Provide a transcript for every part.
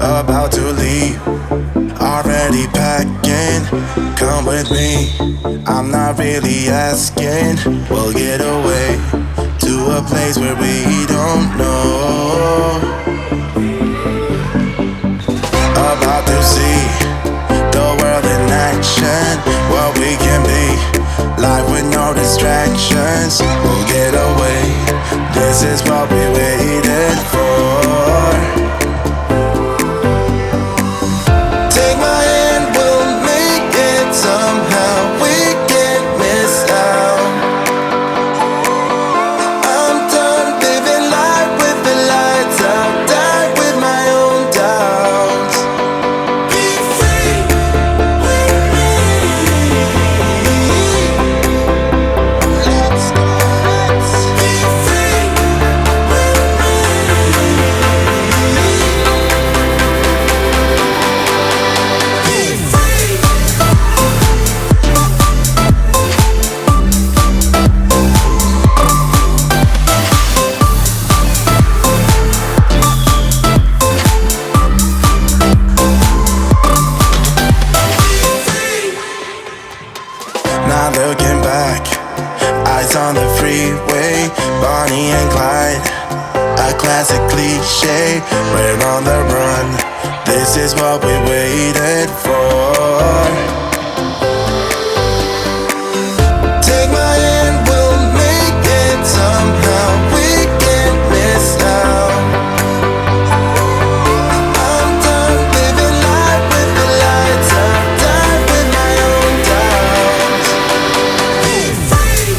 about to leave, already packing. Come with me, I'm not really asking. We'll get away to a place where we don't know. About to see the world in action, what we can be, life with no distractions. We'll get away, this is what we waited for. Take my hand, we'll make it somehow. We can't miss out. I'm done living life with the lights out. Die with my own doubts. Be free with me. Let's go. Be free with me. Be free. Not looking back, eyes on the freeway, Bonnie and Clyde, a classic cliche. We're on the run, this is what we waited for. Take my hand, we'll make it somehow. We can't miss out. I'm done living life with the lights out. Die with my own doubts. Be free.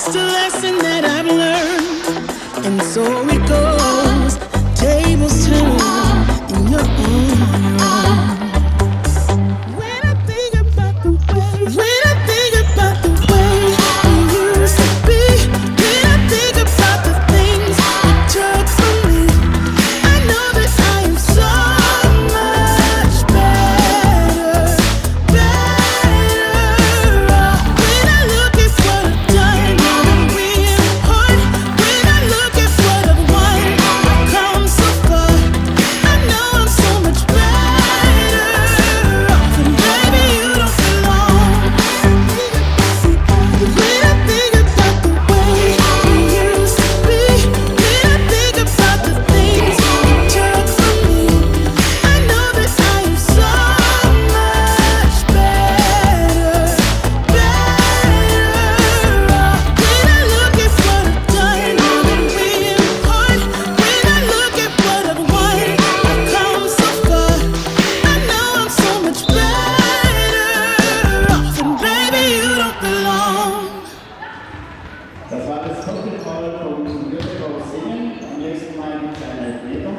just a lesson that I've learned, and so it goes. Tables turn in your own. When I think about the way we used to be, when I think about the things you took from me, I know that I am so much better off. When I look at what I've done, now that we're apart, when I look at what I've won, I've come so far. I know I'm so much better off, and baby, you don't belong. When I think about the way we used to be, when I think about the things you took from me, I know that I am so much better off. When I look at what I've done, now that we're apart, when I look at what I've won, I've come so far. I know I'm so much better off, and baby, you don't belong. Das war das Doppelcall vom Bezirks Singen. Am nächsten Mal gibt es einen Elfmeter.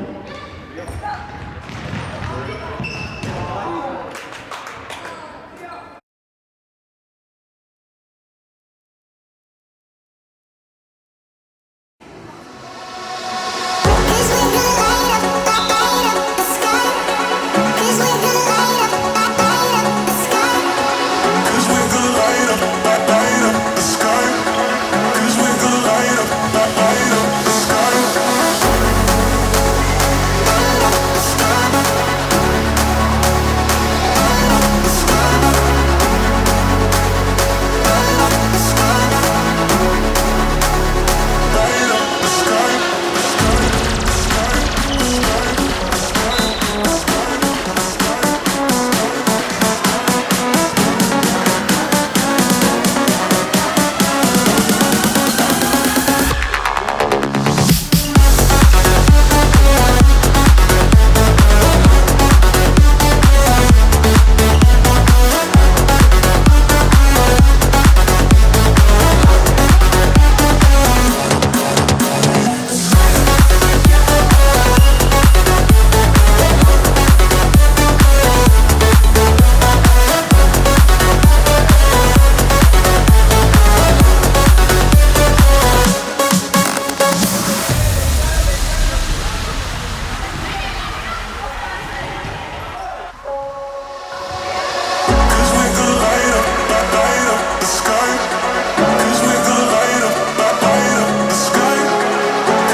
Cause we're gonna light up the sky. Cause we're gonna light up the sky. Light up the sky. Cause we're gonna light up the sky. Cause we're gonna light up the sky. Cause we're gonna light up the sky.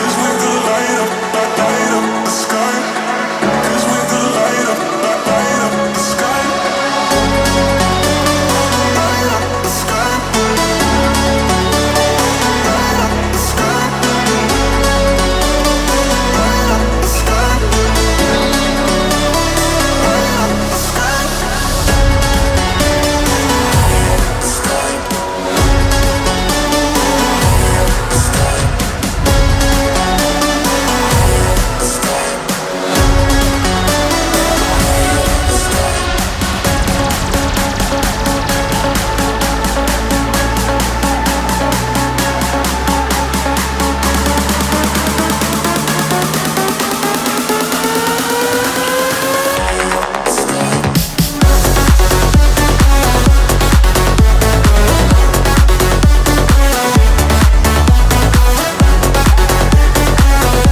Cause we're gonna light up the sky. Light up the sky. Light up the sky. Light up the sky. Light up the sky.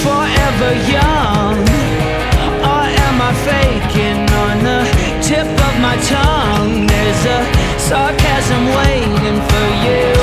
Forever young, or am I faking? On the tip of my tongue, there's a sarcasm waiting for you.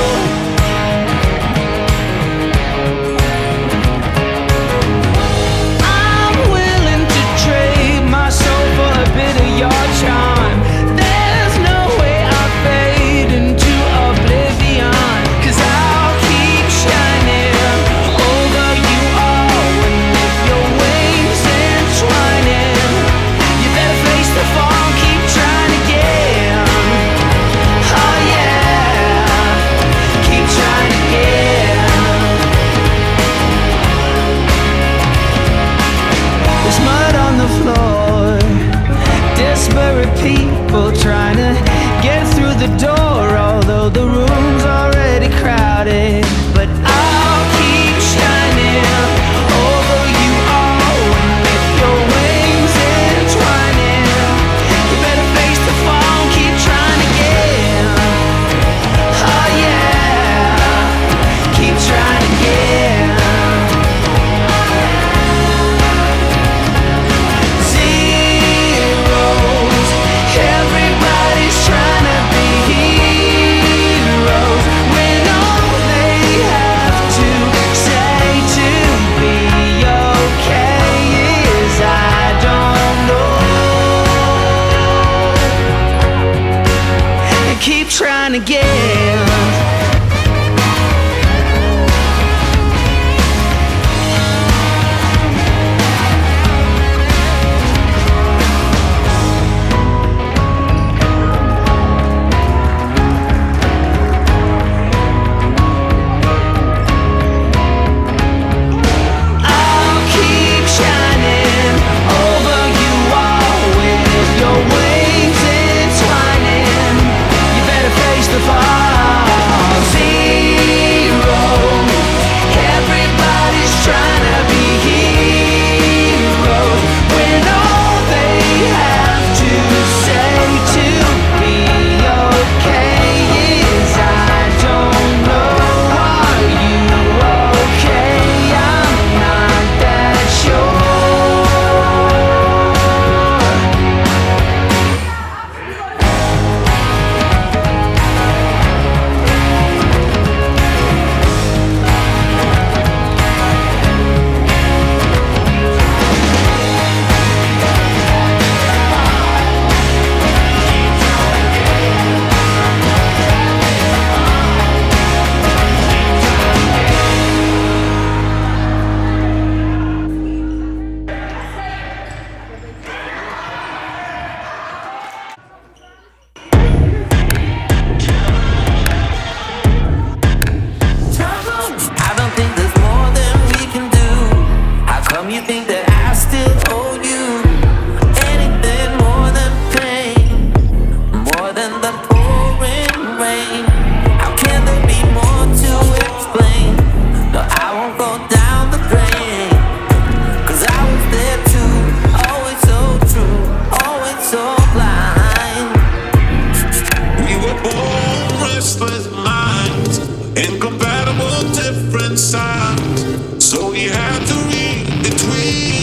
were different sides, so we had to read between.